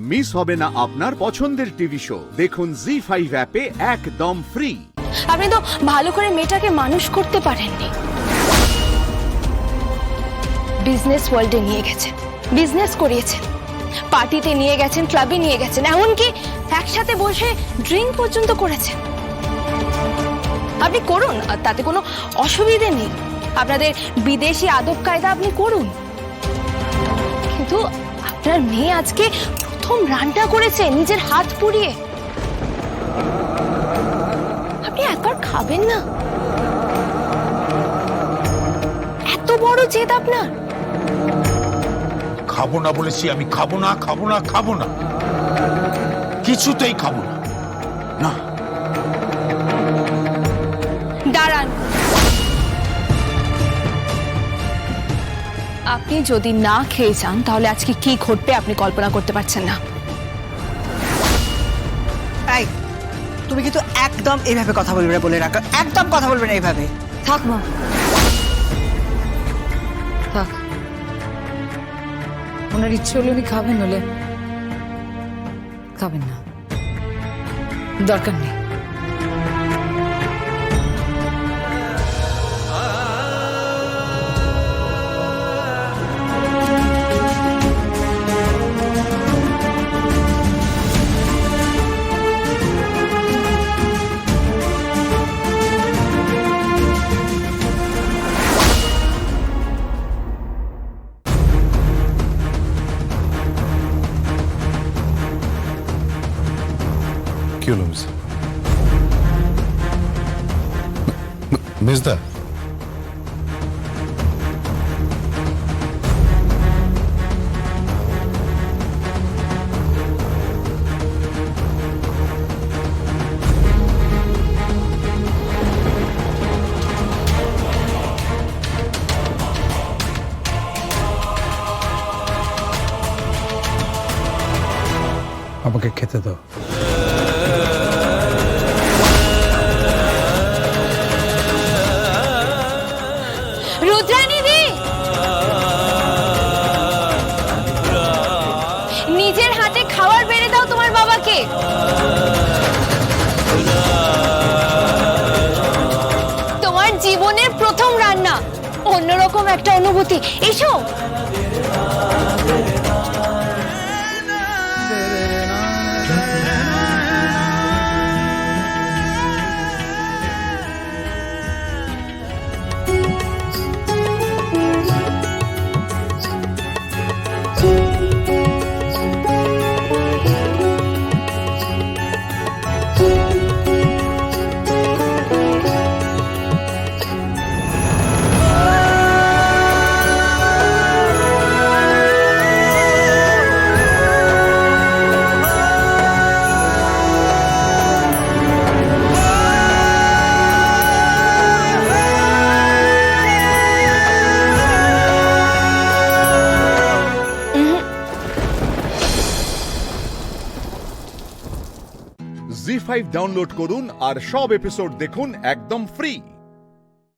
Miss হবে না আপনার পছন্দের টিভি শো। দেখুন জি5 অ্যাপে একদম ফ্রি। আপনি তো ভালো করে মেয়েটাকে মানুষ করতে পারেননি। বিজনেস ওয়ার্ল্ডে নিয়ে গেছেন, বিজনেস করিয়েছেন, পার্টিতে নিয়ে গেছেন, ক্লাবে নিয়ে গেছেন, এমনকি একসাথে বসে ড্রিঙ্ক পর্যন্ত করেছেন। আপনি করুন, তাতে কোনো অসুবিধে নেই। আপনাদের বিদেশি আদব কায়দা আপনি করুন, কিন্তু আপনার মেয়ে আজকে প্রথম রান্না করেছে নিজের হাত পুড়িয়ে। আপনি একবার খাবেন না? এত বড় জেদ আপনার? খাবো না বলেছি আমি, খাবো না, খাবো না, খাবো না, কিছুতেই খাবো না। না, দাঁড়ান। আপনি যদি না খেয়ে যান তাহলে আজকে কি ঘটবে আপনি কল্পনা করতে পারছেন না। এই, তুমি কিন্তু একদম এইভাবে কথা বলবে না, বলে রাখো, একদম কথা বলবে না এইভাবে। থাক মা, থাক। ওনার ইচ্ছে হলে উনি খাবেন, হলে খাবেন না, দরকার নেই। কি হলো মেজদা? আমাকে খেতে দাও। রুদ্রাণীদি, নিজের হাতে খাবার বেড়ে দাও তোমার বাবাকে। তোমার জীবনের প্রথম রান্না, অন্যরকম একটা অনুভূতি। এসো। জি5 ডাউনলোড করুন আর সব এপিসোড দেখুন একদম ফ্রি।